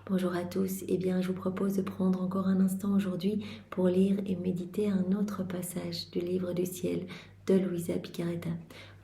Bonjour à tous, je vous propose de prendre encore un instant aujourd'hui pour lire et méditer un autre passage du livre du ciel de Luisa Picaretta.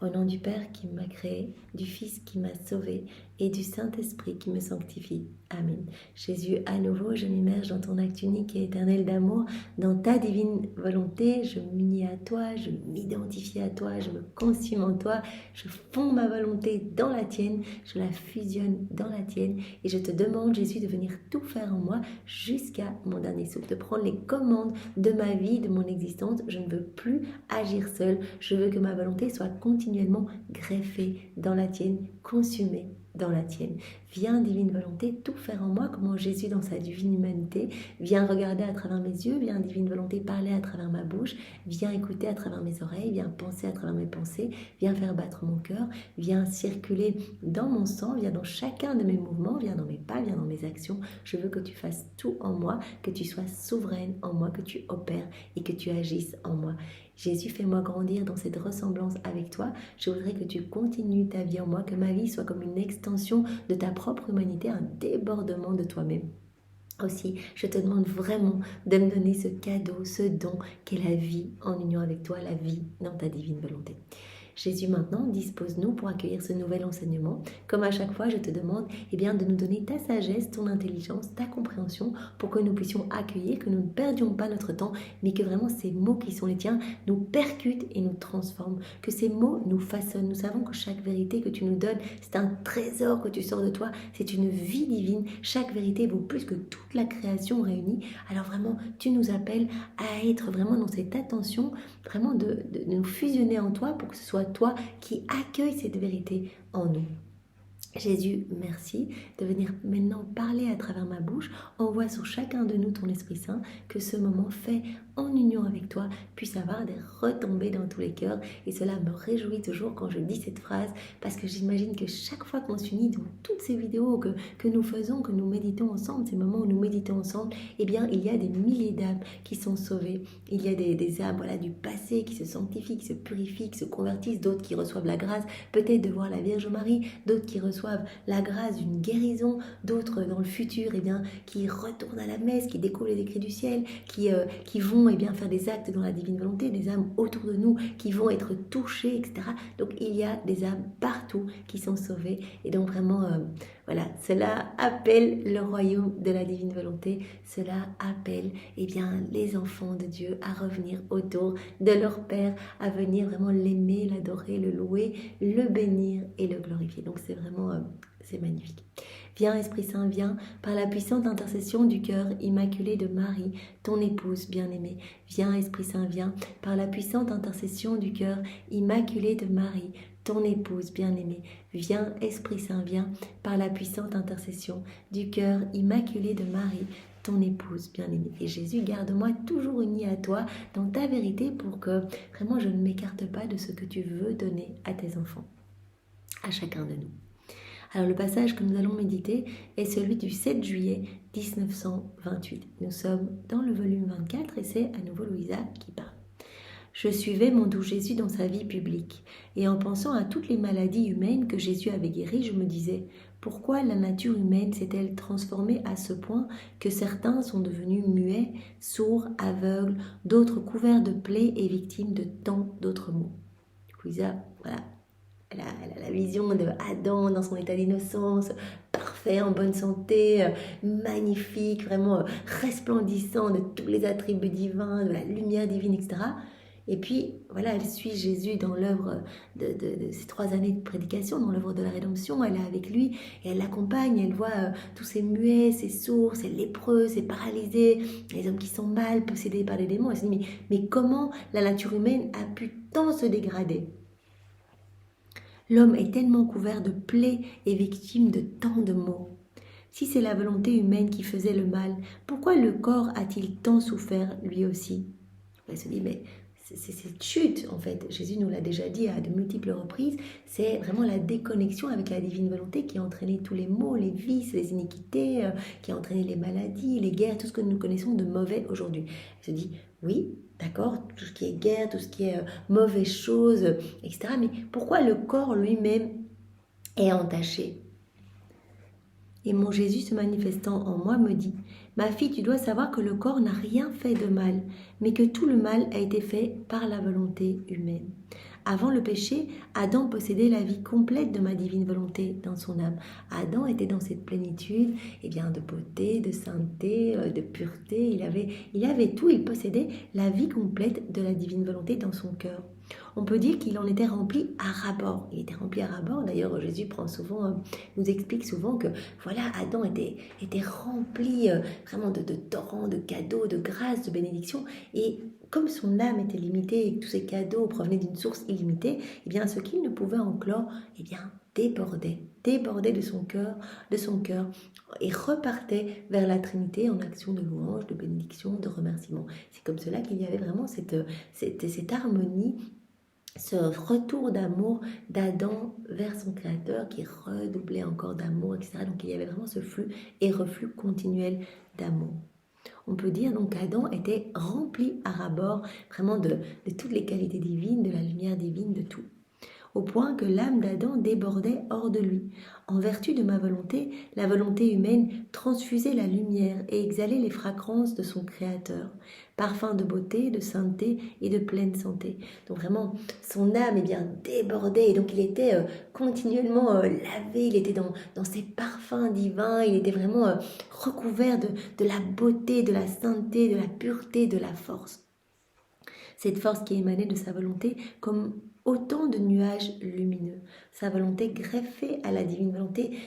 Au nom du Père qui m'a créé, du Fils qui m'a sauvé et du Saint-Esprit qui me sanctifie. Amen. Jésus, à nouveau, je m'immerge dans ton acte unique et éternel d'amour, dans ta divine volonté. Je m'unis à toi, je m'identifie à toi, je me consume en toi, je fonds ma volonté dans la tienne, je la fusionne dans la tienne et je te demande, Jésus, de venir tout faire en moi jusqu'à mon dernier souffle, de prendre les commandes de ma vie, de mon existence. Je ne veux plus agir seule, je veux que ma volonté soit continuellement greffée dans la tienne, consumée dans la tienne. Viens, divine volonté, tout faire en moi, comment Jésus dans sa divine humanité. Viens regarder à travers mes yeux, viens, divine volonté, parler à travers ma bouche, viens écouter à travers mes oreilles, viens penser à travers mes pensées, viens faire battre mon cœur, viens circuler dans mon sang, viens dans chacun de mes mouvements, viens dans mes pas, viens dans mes actions. Je veux que tu fasses tout en moi, que tu sois souveraine en moi, que tu opères et que tu agisses en moi. Jésus, fais-moi grandir dans cette ressemblance avec toi. Je voudrais que tu continues ta vie en moi, que ma vie soit comme une extension de ta propre humanité, un débordement de toi-même. Aussi, je te demande vraiment de me donner ce cadeau, ce don qu'est la vie en union avec toi, la vie dans ta divine volonté. Jésus, maintenant, dispose-nous pour accueillir ce nouvel enseignement. Comme à chaque fois, je te demande de nous donner ta sagesse, ton intelligence, ta compréhension pour que nous puissions accueillir, que nous ne perdions pas notre temps, mais que vraiment ces mots qui sont les tiens nous percutent et nous transforment, que ces mots nous façonnent. Nous savons que chaque vérité que tu nous donnes, c'est un trésor que tu sors de toi, c'est une vie divine. Chaque vérité vaut plus que toute la création réunie. Alors vraiment, tu nous appelles à être vraiment dans cette attention, vraiment de nous fusionner en toi pour que ce soit toi qui accueille cette vérité en nous. Jésus, merci de venir maintenant parler à travers ma bouche. Envoie sur chacun de nous ton Esprit Saint, que ce moment fait en union avec toi puisse avoir des retombées dans tous les cœurs. Et cela me réjouit toujours quand je dis cette phrase, parce que j'imagine que chaque fois qu'on s'unit dans toutes ces vidéos que nous faisons, que nous méditons ensemble, ces moments où nous méditons ensemble, il y a des milliers d'âmes qui sont sauvées. Il y a des âmes du passé qui se sanctifient, qui se purifient, qui se convertissent, d'autres qui reçoivent la grâce peut-être de voir la Vierge Marie, d'autres qui reçoivent la grâce d'une guérison, d'autres dans le futur qui retournent à la messe, qui découvrent les écrits du ciel, qui vont faire des actes dans la divine volonté, des âmes autour de nous qui vont être touchées, etc. Donc il y a des âmes partout qui sont sauvées et donc vraiment cela appelle le royaume de la divine volonté, cela appelle les enfants de Dieu à revenir autour de leur Père, à venir vraiment l'aimer, l'adorer, le louer, le bénir et le glorifier. Donc c'est vraiment c'est magnifique. Viens Esprit Saint, viens par la puissante intercession du cœur immaculé de Marie, ton épouse bien-aimée. Viens Esprit Saint, viens par la puissante intercession du cœur immaculé de Marie, ton épouse bien-aimée. Viens Esprit Saint, viens par la puissante intercession du cœur immaculé de Marie, ton épouse bien-aimée. Et Jésus, garde-moi toujours unie à toi dans ta vérité pour que vraiment je ne m'écarte pas de ce que tu veux donner à tes enfants, à chacun de nous. Alors le passage que nous allons méditer est celui du 7 juillet 1928. Nous sommes dans le volume 24 et c'est à nouveau Luisa qui parle. Je suivais mon doux Jésus dans sa vie publique et en pensant à toutes les maladies humaines que Jésus avait guéries, je me disais « Pourquoi la nature humaine s'est-elle transformée à ce point que certains sont devenus muets, sourds, aveugles, d'autres couverts de plaies et victimes de tant d'autres maux ?» Luisa, elle a la vision de Adam dans son état d'innocence, parfait, en bonne santé, magnifique, vraiment resplendissant de tous les attributs divins, de la lumière divine, etc. Et puis, elle suit Jésus dans l'œuvre de ces 3 années de prédication, dans l'œuvre de la rédemption. Elle est avec lui et elle l'accompagne. Elle voit tous ces muets, ces sourds, ces lépreux, ces paralysés, les hommes qui sont mal possédés par les démons. Elle se dit, mais comment la nature humaine a pu tant se dégrader ? L'homme est tellement couvert de plaies et victime de tant de maux. Si c'est la volonté humaine qui faisait le mal, pourquoi le corps a-t-il tant souffert lui aussi ? Elle se dit, mais c'est cette chute, en fait. Jésus nous l'a déjà dit à de multiples reprises, c'est vraiment la déconnexion avec la divine volonté qui a entraîné tous les maux, les vices, les iniquités, qui a entraîné les maladies, les guerres, tout ce que nous connaissons de mauvais aujourd'hui. Elle se dit, oui, d'accord, tout ce qui est guerre, tout ce qui est mauvaises choses, etc. Mais pourquoi le corps lui-même est entaché ? Et mon Jésus se manifestant en moi me dit, ma fille, tu dois savoir que le corps n'a rien fait de mal, mais que tout le mal a été fait par la volonté humaine. Avant le péché, Adam possédait la vie complète de ma divine volonté dans son âme. Adam était dans cette plénitude de beauté, de sainteté, de pureté. Il avait tout, il possédait la vie complète de la divine volonté dans son cœur. On peut dire qu'il en était rempli à ras-bord. Il était rempli à ras-bord. D'ailleurs, Jésus nous explique souvent que Adam était rempli vraiment de torrents, de cadeaux, de grâces, de bénédictions. Et comme son âme était limitée et que tous ces cadeaux provenaient d'une source illimitée, ce qu'il ne pouvait enclore, débordait de son cœur et repartait vers la Trinité en action de louange, de bénédiction, de remerciement. C'est comme cela qu'il y avait vraiment cette harmonie, ce retour d'amour d'Adam vers son Créateur qui redoublait encore d'amour, etc. Donc il y avait vraiment ce flux et reflux continuel d'amour. On peut dire donc qu'Adam était rempli à ras-bord vraiment de toutes les qualités divines, de la lumière divine, de tout. Au point que l'âme d'Adam débordait hors de lui. En vertu de ma volonté, la volonté humaine transfusait la lumière et exhalait les fragrances de son Créateur, parfum de beauté, de sainteté et de pleine santé. Donc vraiment, son âme débordait, et donc il était continuellement lavé, il était dans ses parfums divins, il était vraiment recouvert de la beauté, de la sainteté, de la pureté, de la force. Cette force qui émanait de sa volonté comme autant de nuages lumineux. Sa volonté greffée à la divine volonté,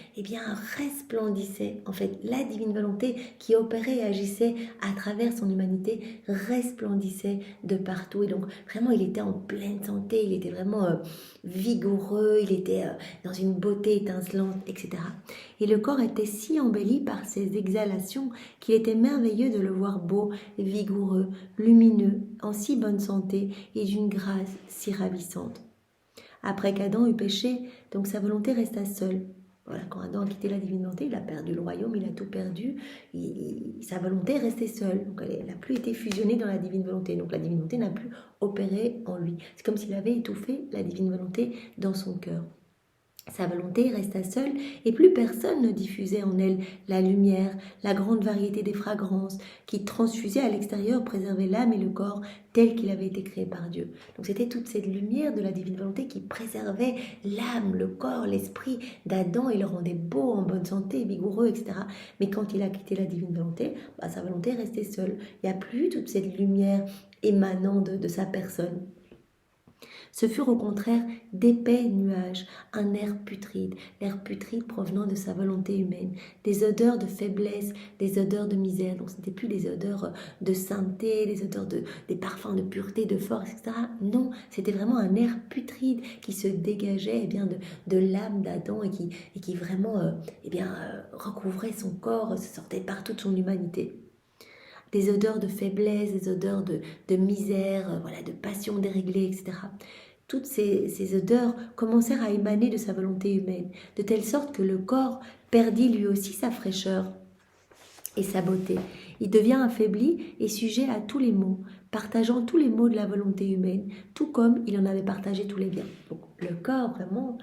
resplendissait. En fait, la divine volonté qui opérait et agissait à travers son humanité resplendissait de partout. Et donc, vraiment, il était en pleine santé, il était vraiment vigoureux, il était dans une beauté étincelante, etc. Et le corps était si embelli par ses exhalations qu'il était merveilleux de le voir beau, vigoureux, lumineux, en si bonne santé et d'une grâce si ravissante. Après qu'Adam eut péché, donc sa volonté resta seule. Voilà, quand Adam a quitté la divine volonté, il a perdu le royaume, il a tout perdu, sa volonté restait seule. Donc elle n'a plus été fusionnée dans la divine volonté. Donc la divine volonté n'a plus opéré en lui. C'est comme s'il avait étouffé la divine volonté dans son cœur. Sa volonté resta seule et plus personne ne diffusait en elle la lumière, la grande variété des fragrances qui transfusaient à l'extérieur, préservaient l'âme et le corps tel qu'il avait été créé par Dieu. Donc c'était toute cette lumière de la divine volonté qui préservait l'âme, le corps, l'esprit d'Adam et le rendait beau, en bonne santé, vigoureux, etc. Mais quand il a quitté la divine volonté, sa volonté restait seule. Il n'y a plus toute cette lumière émanant de sa personne. Ce furent au contraire d'épais nuages, un air putride, l'air putride provenant de sa volonté humaine, des odeurs de faiblesse, des odeurs de misère. Donc ce n'étaient plus des odeurs de sainteté, des odeurs des parfums de pureté, de force, etc. Non, c'était vraiment un air putride qui se dégageait de l'âme d'Adam et qui vraiment recouvrait son corps, sortait partout de son humanité. Des odeurs de faiblesse, des odeurs de misère, de passion déréglée, etc. Toutes ces odeurs commencèrent à émaner de sa volonté humaine, de telle sorte que le corps perdit lui aussi sa fraîcheur et sa beauté. Il devient affaibli et sujet à tous les maux, partageant tous les maux de la volonté humaine, tout comme il en avait partagé tous les biens. Donc le corps, vraiment,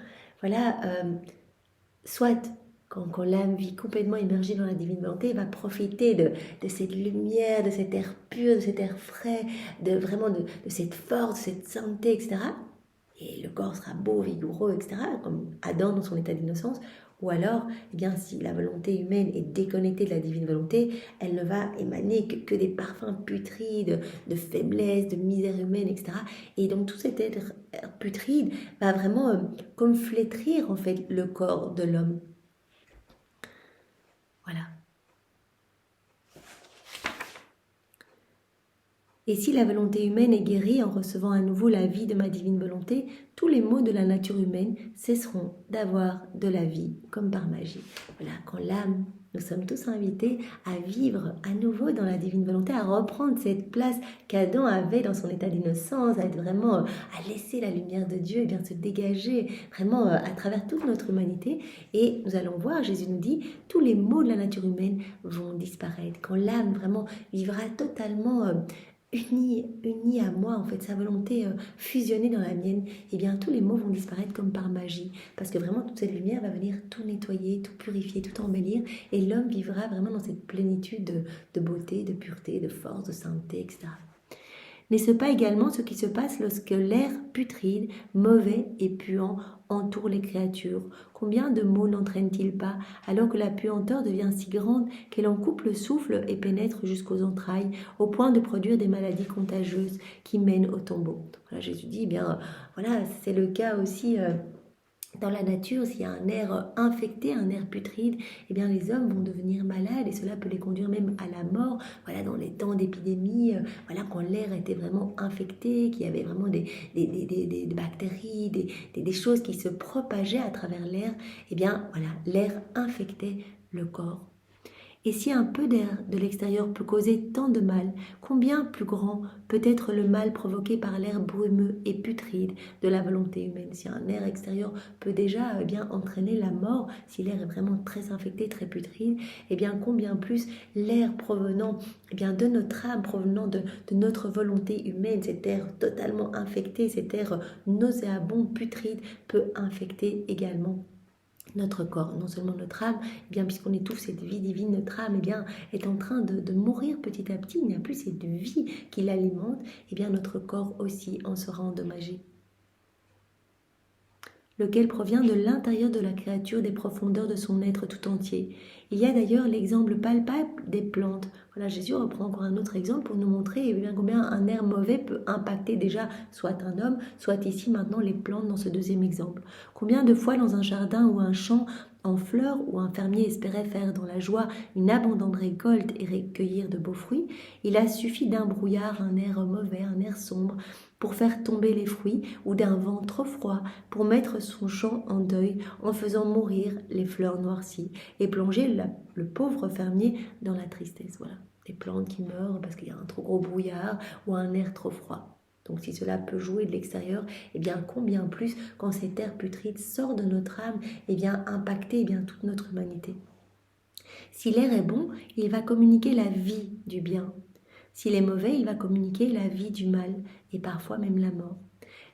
soit quand l'âme vit complètement immergée dans la divine volonté, va profiter de cette lumière, de cet air pur, de cet air frais, de cette force, de cette sainteté, etc. Et le corps sera beau, vigoureux, etc., comme Adam dans son état d'innocence. Ou alors, si la volonté humaine est déconnectée de la divine volonté, elle ne va émaner que des parfums putrides, de faiblesse, de misère humaine, etc. Et donc tout cet être putride va vraiment comme flétrir en fait le corps de l'homme. Voilà. Et si la volonté humaine est guérie en recevant à nouveau la vie de ma divine volonté, tous les maux de la nature humaine cesseront d'avoir de la vie comme par magie. Voilà, quand l'âme, nous sommes tous invités à vivre à nouveau dans la divine volonté, à reprendre cette place qu'Adam avait dans son état d'innocence, à être vraiment, à laisser la lumière de Dieu se dégager vraiment à travers toute notre humanité. Et nous allons voir, Jésus nous dit, tous les maux de la nature humaine vont disparaître. Quand l'âme vraiment vivra totalement unie à moi, en fait, sa volonté fusionnée dans la mienne, eh bien tous les maux vont disparaître comme par magie. Parce que vraiment, toute cette lumière va venir tout nettoyer, tout purifier, tout embellir. Et l'homme vivra vraiment dans cette plénitude de beauté, de pureté, de force, de sainteté, etc. N'est-ce pas également ce qui se passe lorsque l'air putride, mauvais et puant entoure les créatures? Combien de maux n'entraîne-t-il pas, alors que la puanteur devient si grande qu'elle en coupe le souffle et pénètre jusqu'aux entrailles, au point de produire des maladies contagieuses qui mènent au tombeau? Voilà, Jésus dit, eh bien, voilà, c'est le cas aussi. Dans la nature, s'il y a un air infecté, un air putride, eh bien les hommes vont devenir malades et cela peut les conduire même à la mort. Voilà, dans les temps d'épidémie, voilà, quand l'air était vraiment infecté, qu'il y avait vraiment des bactéries, des choses qui se propageaient à travers l'air, eh bien voilà, l'air infectait le corps. Et si un peu d'air de l'extérieur peut causer tant de mal, combien plus grand peut être le mal provoqué par l'air brumeux et putride de la volonté humaine? Si un air extérieur peut déjà bien entraîner la mort, si l'air est vraiment très infecté, très putride, eh bien combien plus l'air provenant bien, de notre âme, provenant de notre volonté humaine, cet air totalement infecté, cet air nauséabond, putride, peut infecter également notre corps, non seulement notre âme, eh bien puisqu'on étouffe cette vie divine, notre âme eh bien, est en train de mourir petit à petit, il n'y a plus cette vie qui l'alimente, eh bien notre corps aussi en sera endommagé, lequel provient de l'intérieur de la créature, des profondeurs de son être tout entier. Il y a d'ailleurs l'exemple palpable des plantes. Voilà, Jésus reprend encore un autre exemple pour nous montrer bien combien un air mauvais peut impacter déjà soit un homme, soit ici maintenant les plantes dans ce deuxième exemple. Combien de fois dans un jardin ou un champ en fleurs où un fermier espérait faire dans la joie une abondante récolte et recueillir de beaux fruits, il a suffi d'un brouillard, un air mauvais, un air sombre, pour faire tomber les fruits, ou d'un vent trop froid pour mettre son champ en deuil en faisant mourir les fleurs noircies et plonger le pauvre fermier dans la tristesse. Voilà, des plantes qui meurent parce qu'il y a un trop gros brouillard ou un air trop froid. Donc si cela peut jouer de l'extérieur, eh bien combien plus quand cet air putride sort de notre âme, eh bien impacter bien toute notre humanité. Si l'air est bon, il va communiquer la vie du bien. S'il est mauvais, il va communiquer la vie du mal et parfois même la mort.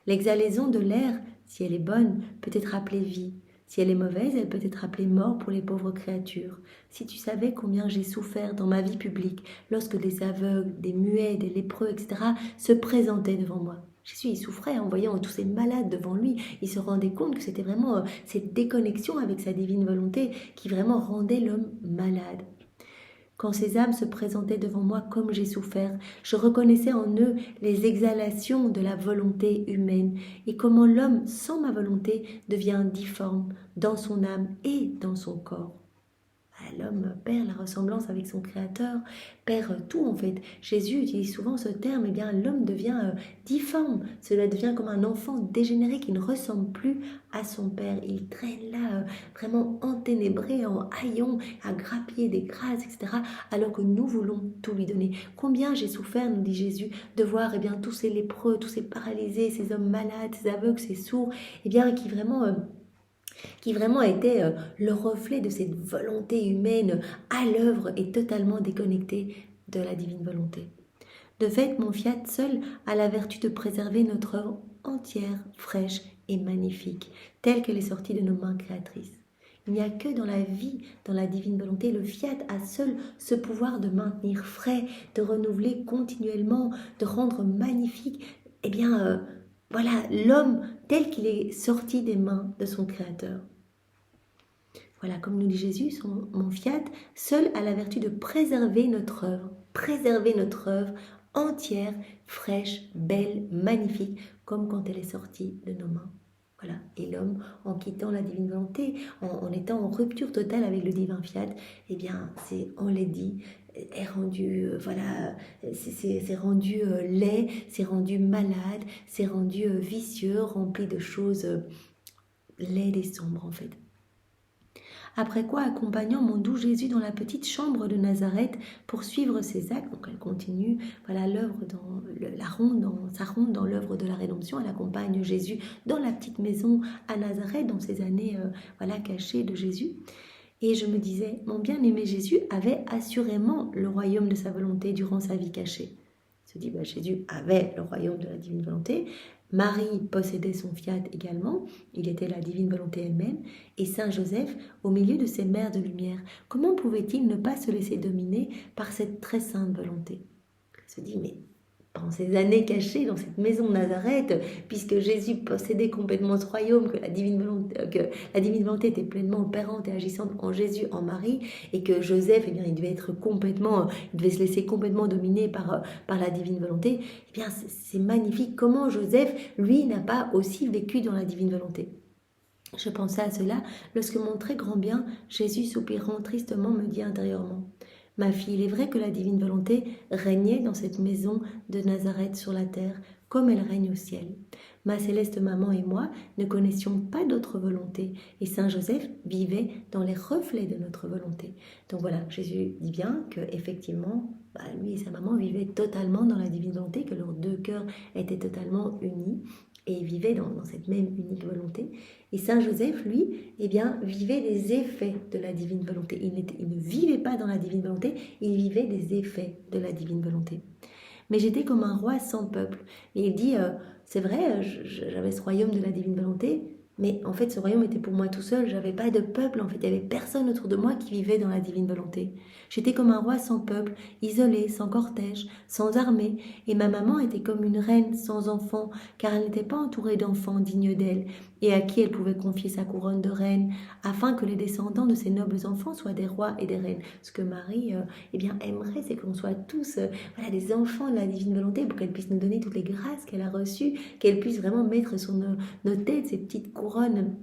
L'exhalaison de l'air, si elle est bonne, peut être appelée vie. Si elle est mauvaise, elle peut être appelée mort pour les pauvres créatures. Si tu savais combien j'ai souffert dans ma vie publique lorsque des aveugles, des muets, des lépreux, etc. se présentaient devant moi. Jésus, il souffrait en voyant tous ces malades devant lui. Il se rendait compte que c'était vraiment cette déconnexion avec sa divine volonté qui vraiment rendait l'homme malade. Quand ces âmes se présentaient devant moi comme j'ai souffert, je reconnaissais en eux les exhalations de la volonté humaine et comment l'homme, sans ma volonté, devient difforme dans son âme et dans son corps. L'homme perd la ressemblance avec son créateur, perd tout en fait. Jésus utilise souvent ce terme, eh bien l'homme devient difforme, cela devient comme un enfant dégénéré qui ne ressemble plus à son père. Il traîne là vraiment enténébré, en haillons, à grappiller des grâces, etc. Alors que nous voulons tout lui donner. Combien j'ai souffert, nous dit Jésus, de voir eh bien, tous ces lépreux, tous ces paralysés, ces hommes malades, ces aveugles, ces sourds, eh bien, qui vraiment était le reflet de cette volonté humaine à l'œuvre et totalement déconnectée de la divine volonté. De fait, mon fiat seul a la vertu de préserver notre œuvre entière, fraîche et magnifique, telle qu'elle est sortie de nos mains créatrices. Il n'y a que dans la vie, dans la divine volonté, le fiat a seul ce pouvoir de maintenir frais, de renouveler continuellement, de rendre magnifique, eh bien, voilà, l'homme tel qu'il est sorti des mains de son Créateur. Voilà, comme nous dit Jésus, mon fiat, seul a la vertu de préserver notre œuvre entière, fraîche, belle, magnifique, comme quand elle est sortie de nos mains. Voilà. Et l'homme, en quittant la divine volonté, en étant en rupture totale avec le divin fiat, eh bien, c'est enlaidi, est rendu, c'est rendu laid, c'est rendu malade, c'est rendu vicieux, rempli de choses laides et sombres en fait. Après quoi, accompagnant mon doux Jésus dans la petite chambre de Nazareth pour suivre ses actes, donc elle continue, voilà l'œuvre sa ronde dans l'œuvre de la rédemption, elle accompagne Jésus dans la petite maison à Nazareth, dans ces années cachées de Jésus. Et je me disais, mon bien-aimé Jésus avait assurément le royaume de sa volonté durant sa vie cachée. se dit, Jésus avait le royaume de la divine volonté, Marie possédait son fiat également, il était la divine volonté elle-même, et Saint Joseph au milieu de ces mers de lumière. Comment pouvait-il ne pas se laisser dominer par cette très sainte volonté? Il se dit, mais pendant ces années cachées dans cette maison de Nazareth, puisque Jésus possédait complètement ce royaume, que la divine volonté était pleinement opérante et agissante en Jésus, en Marie, et que Joseph, il devait il devait se laisser complètement dominer par la divine volonté. C'est magnifique comment Joseph, lui, n'a pas aussi vécu dans la divine volonté. Je pensais à cela lorsque mon très grand bien, Jésus soupirant tristement, me dit intérieurement: ma fille, il est vrai que la divine volonté régnait dans cette maison de Nazareth sur la terre, comme elle règne au ciel. Ma céleste maman et moi ne connaissions pas d'autre volonté, et Saint Joseph vivait dans les reflets de notre volonté. Donc voilà, Jésus dit bien qu'effectivement, lui et sa maman vivaient totalement dans la divine volonté, que leurs deux cœurs étaient totalement unis, et ils vivaient dans cette même unique volonté. Et Saint Joseph, lui, vivait les effets de la divine volonté. Il ne vivait pas dans la divine volonté, il vivait des effets de la divine volonté. Mais j'étais comme un roi sans peuple. Et il dit, c'est vrai, j'avais ce royaume de la divine volonté, mais en fait ce royaume était pour moi tout seul, j'avais pas de peuple, en fait il n'y avait personne autour de moi qui vivait dans la divine volonté. J'étais comme un roi sans peuple, isolé, sans cortège, sans armée, et ma maman était comme une reine sans enfant, car elle n'était pas entourée d'enfants dignes d'elle, et à qui elle pouvait confier sa couronne de reine, afin que les descendants de ces nobles enfants soient des rois et des reines. Ce que Marie aimerait, c'est qu'on soit tous des enfants de la divine volonté, pour qu'elle puisse nous donner toutes les grâces qu'elle a reçues, qu'elle puisse vraiment mettre sur nos têtes ces petites couronnes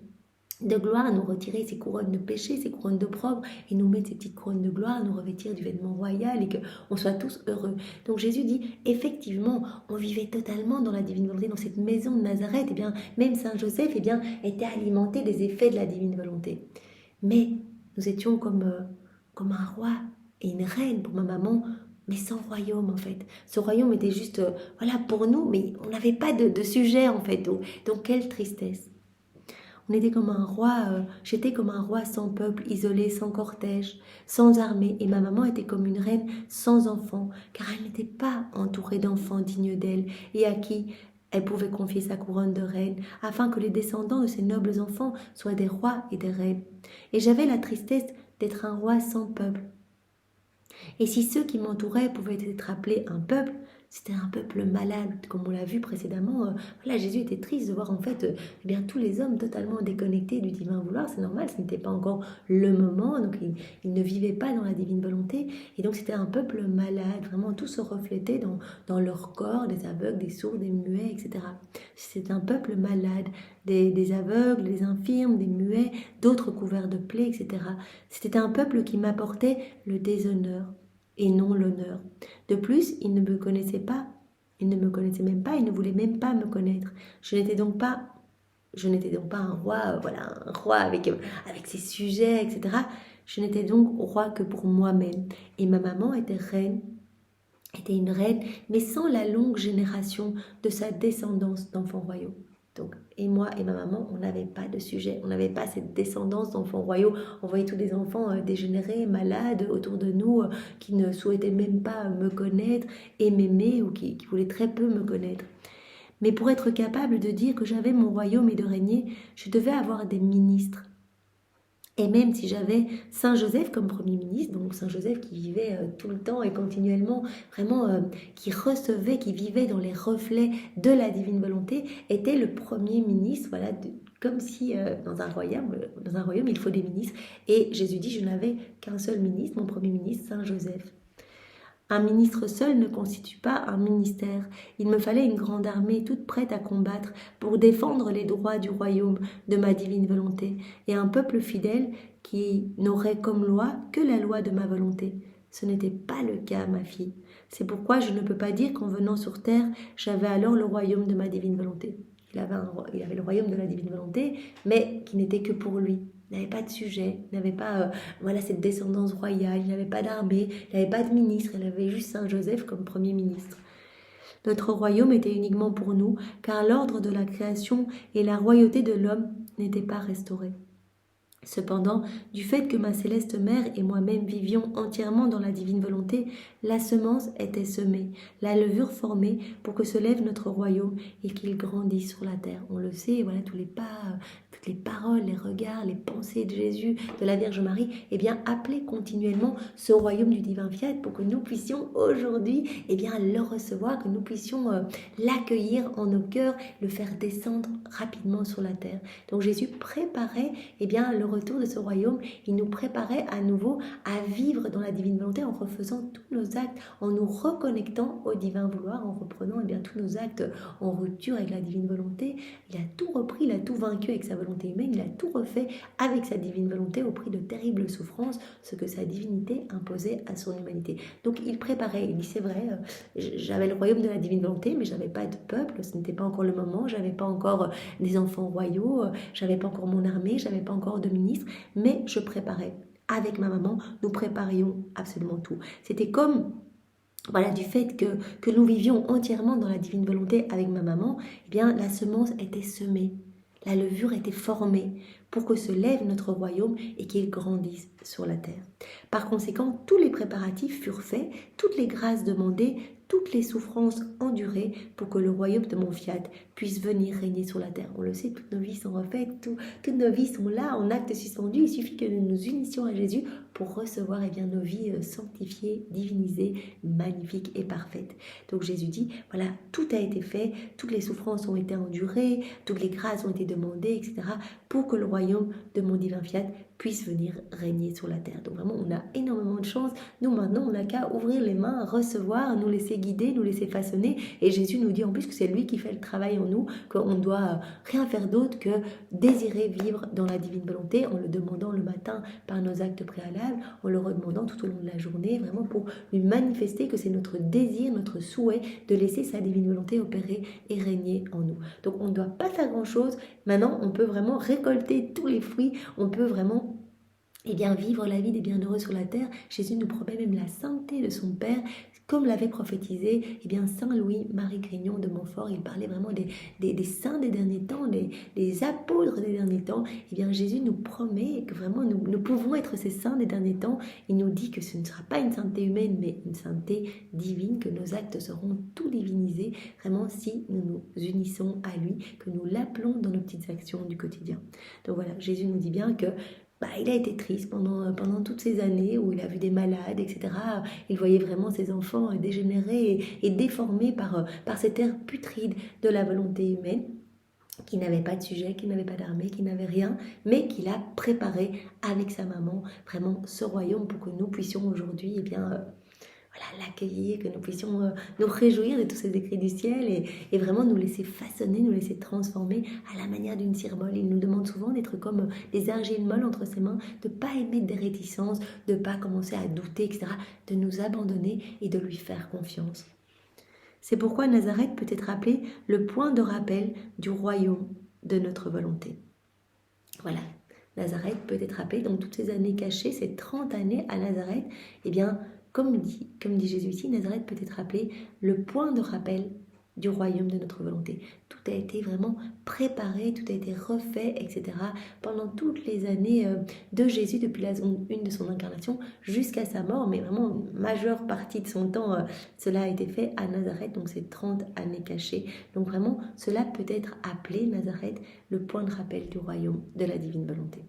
de gloire, nous retirer ces couronnes de péché, ces couronnes d'opprobre, et nous mettre ces petites couronnes de gloire, nous revêtir du vêtement royal, et qu'on soit tous heureux. Donc Jésus dit, effectivement, on vivait totalement dans la divine volonté, dans cette maison de Nazareth, même Saint Joseph, était alimenté des effets de la divine volonté. Mais nous étions comme un roi et une reine pour ma maman, mais sans royaume en fait. Ce royaume était juste, pour nous, mais on n'avait pas de sujet en fait. Donc quelle tristesse. On était comme un roi, j'étais comme un roi sans peuple, isolé, sans cortège, sans armée, et ma maman était comme une reine sans enfants, car elle n'était pas entourée d'enfants dignes d'elle, et à qui elle pouvait confier sa couronne de reine, afin que les descendants de ces nobles enfants soient des rois et des reines. Et j'avais la tristesse d'être un roi sans peuple. Et si ceux qui m'entouraient pouvaient être appelés un peuple, c'était un peuple malade, comme on l'a vu précédemment. Jésus était triste de voir en fait tous les hommes totalement déconnectés du divin vouloir. C'est normal, ce n'était pas encore le moment, donc ils ne vivaient pas dans la divine volonté. Et donc c'était un peuple malade, vraiment tout se reflétait dans leur corps, des aveugles, des sourds, des muets, etc. C'est un peuple malade, des aveugles, des infirmes, des muets, d'autres couverts de plaies, etc. C'était un peuple qui m'apportait le déshonneur et non l'honneur. De plus, il ne me connaissait pas, il ne me connaissait même pas, il ne voulait même pas me connaître. Je n'étais donc pas un roi, un roi avec ses sujets, etc. Je n'étais donc roi que pour moi-même. Et ma maman était une reine, mais sans la longue génération de sa descendance d'enfants royaux. Donc, et moi et ma maman, on n'avait pas de sujet, on n'avait pas cette descendance d'enfants royaux. On voyait tous des enfants dégénérés, malades autour de nous, qui ne souhaitaient même pas me connaître et m'aimer, ou qui voulaient très peu me connaître. Mais pour être capable de dire que j'avais mon royaume et de régner, je devais avoir des ministres. Et même si j'avais Saint Joseph comme Premier ministre, donc Saint Joseph qui vivait tout le temps et continuellement, vraiment qui recevait, qui vivait dans les reflets de la divine volonté, était le Premier ministre, comme si dans un royaume il faut des ministres. Et Jésus dit, je n'avais qu'un seul ministre, mon Premier ministre, Saint Joseph. Un ministre seul ne constitue pas un ministère. Il me fallait une grande armée toute prête à combattre pour défendre les droits du royaume de ma divine volonté, et un peuple fidèle qui n'aurait comme loi que la loi de ma volonté. Ce n'était pas le cas, ma fille. C'est pourquoi je ne peux pas dire qu'en venant sur terre, j'avais alors le royaume de ma divine volonté. Il avait le royaume de la divine volonté, mais qui n'était que pour lui. Il n'avait pas de sujet, il n'avait pas cette descendance royale, il n'avait pas d'armée, il n'avait pas de ministre, il avait juste Saint Joseph comme Premier ministre. Notre royaume était uniquement pour nous, car l'ordre de la création et la royauté de l'homme n'étaient pas restaurés. Cependant, du fait que ma céleste mère et moi-même vivions entièrement dans la divine volonté, la semence était semée, la levure formée pour que se lève notre royaume et qu'il grandisse sur la terre. On le sait, voilà, tous les pas, toutes les paroles, les regards, les pensées de Jésus, de la Vierge Marie, eh bien, appelaient continuellement ce royaume du divin fiat pour que nous puissions aujourd'hui, eh bien, le recevoir, que nous puissions l'accueillir en nos cœurs, le faire descendre rapidement sur la terre. Donc Jésus préparait, eh bien, le retour de ce royaume, il nous préparait à nouveau à vivre dans la divine volonté en refaisant tous nos actes, en nous reconnectant au divin vouloir, en reprenant eh bien, tous nos actes en rupture avec la divine volonté. Il a tout repris, il a tout vaincu avec sa volonté humaine, il a tout refait avec sa divine volonté au prix de terribles souffrances, ce que sa divinité imposait à son humanité. Donc il préparait, il dit c'est vrai, j'avais le royaume de la divine volonté, mais je n'avais pas de peuple, ce n'était pas encore le moment, je n'avais pas encore des enfants royaux, j'avais pas encore mon armée, j'avais pas encore de ministre, mais je préparais. Avec ma maman, nous préparions absolument tout. C'était comme, voilà, du fait que nous vivions entièrement dans la divine volonté avec ma maman, eh bien, la semence était semée, la levure était formée pour que se lève notre royaume et qu'il grandisse sur la terre. Par conséquent, tous les préparatifs furent faits, toutes les grâces demandées, toutes les souffrances endurées pour que le royaume de mon fiat puisse venir régner sur la terre. On le sait, toutes nos vies sont refaites, toutes nos vies sont là en acte suspendu. Il suffit que nous nous unissions à Jésus pour recevoir eh bien, nos vies sanctifiées, divinisées, magnifiques et parfaites. Donc Jésus dit, voilà, tout a été fait, toutes les souffrances ont été endurées, toutes les grâces ont été demandées, etc. pour que le royaume de mon divin fiat puisse venir régner sur la terre. Donc vraiment, on a énormément de chance. Nous, maintenant, on n'a qu'à ouvrir les mains, recevoir, nous laisser guider, nous laisser façonner. Et Jésus nous dit en plus que c'est lui qui fait le travail en nous, qu'on ne doit rien faire d'autre que désirer vivre dans la divine volonté en le demandant le matin par nos actes préalables, en le redemandant tout au long de la journée, vraiment pour lui manifester que c'est notre désir, notre souhait de laisser sa divine volonté opérer et régner en nous. Donc on ne doit pas faire grand-chose. Maintenant, on peut vraiment récolter tous les fruits, on peut vraiment vivre la vie des bienheureux sur la terre. Jésus nous promet même la sainteté de son Père, comme l'avait prophétisé Saint Louis-Marie Grignon de Montfort. Il parlait vraiment des saints des derniers temps, des apôtres des derniers temps. Jésus nous promet que vraiment nous pouvons être ces saints des derniers temps. Il nous dit que ce ne sera pas une sainteté humaine, mais une sainteté divine, que nos actes seront tout divinisés, vraiment si nous nous unissons à lui, que nous l'appelons dans nos petites actions du quotidien. Donc voilà, Jésus nous dit bien que il a été triste pendant toutes ces années où il a vu des malades, etc. Il voyait vraiment ses enfants dégénérer et déformés par cette ère putride de la volonté humaine, qui n'avait pas de sujet, qui n'avait pas d'armée, qui n'avait rien, mais qu'il a préparé avec sa maman vraiment ce royaume pour que nous puissions aujourd'hui l'accueillir, que nous puissions nous réjouir de tous ces écrits du ciel et vraiment nous laisser façonner, nous laisser transformer à la manière d'une cire molle. Il nous demande souvent d'être comme des argiles molles entre ses mains, de ne pas émettre des réticences, de ne pas commencer à douter, etc., de nous abandonner et de lui faire confiance. C'est pourquoi Nazareth peut être appelé le point de rappel du royaume de notre volonté. Voilà, Nazareth peut être appelé, donc toutes ces années cachées, ces 30 années à Nazareth, comme dit Jésus ici, Nazareth peut être appelé le point de rappel du royaume de notre volonté. Tout a été vraiment préparé, tout a été refait, etc. pendant toutes les années de Jésus, depuis la seconde une de son incarnation jusqu'à sa mort, mais vraiment une majeure partie de son temps, cela a été fait à Nazareth, donc c'est 30 années cachées. Donc vraiment, cela peut être appelé, Nazareth, le point de rappel du royaume de la divine volonté.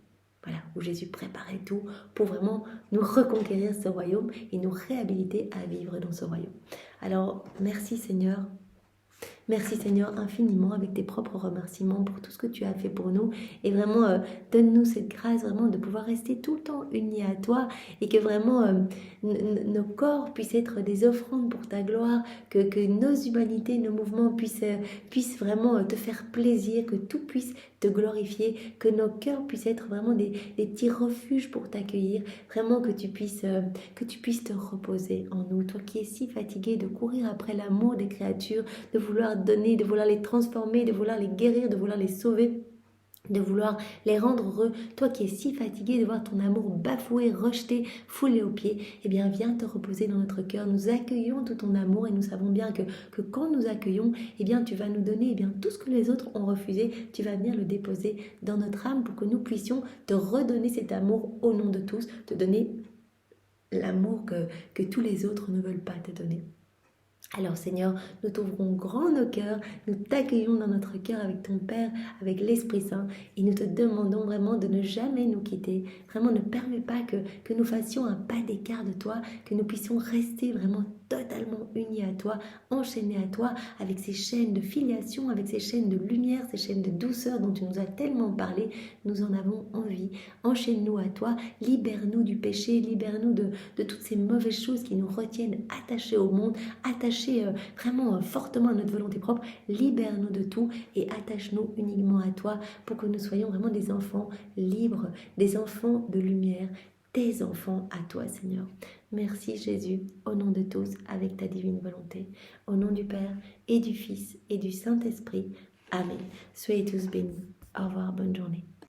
Voilà, où Jésus préparait tout pour vraiment nous reconquérir ce royaume et nous réhabiliter à vivre dans ce royaume. Alors, merci Seigneur. Merci Seigneur infiniment avec tes propres remerciements pour tout ce que tu as fait pour nous. Et vraiment, donne-nous cette grâce vraiment de pouvoir rester tout le temps unis à toi et que vraiment nos corps puissent être des offrandes pour ta gloire, que nos humanités, nos mouvements puissent vraiment te faire plaisir, que tout puisse te glorifier, que nos cœurs puissent être vraiment des petits refuges pour t'accueillir, vraiment que tu puisses te reposer en nous, toi qui es si fatigué de courir après l'amour des créatures, de vouloir donner, de vouloir les transformer, de vouloir les guérir, de vouloir les sauver. de vouloir les rendre heureux, toi qui es si fatigué de voir ton amour bafoué, rejeté, foulé aux pieds, eh bien viens te reposer dans notre cœur. Nous accueillons tout ton amour et nous savons bien que quand nous accueillons, eh bien tu vas nous donner tout ce que les autres ont refusé, tu vas venir le déposer dans notre âme pour que nous puissions te redonner cet amour au nom de tous, te donner l'amour que tous les autres ne veulent pas te donner. Alors Seigneur, nous t'ouvrons grand nos cœurs, nous t'accueillons dans notre cœur avec ton Père, avec l'Esprit Saint et nous te demandons vraiment de ne jamais nous quitter. Vraiment ne permets pas que nous fassions un pas d'écart de toi, que nous puissions rester vraiment totalement unis à toi, enchaînés à toi avec ces chaînes de filiation, avec ces chaînes de lumière, ces chaînes de douceur dont tu nous as tellement parlé. Nous en avons envie. Enchaîne-nous à toi, libère-nous du péché, libère-nous de toutes ces mauvaises choses qui nous retiennent attachés au monde, attachés vraiment fortement à notre volonté propre. Libère-nous de tout et attache-nous uniquement à toi pour que nous soyons vraiment des enfants libres, des enfants de lumière, tes enfants à toi Seigneur. Merci Jésus, au nom de tous, avec ta divine volonté. Au nom du Père et du Fils et du Saint-Esprit. Amen. Soyez tous bénis. Au revoir, bonne journée.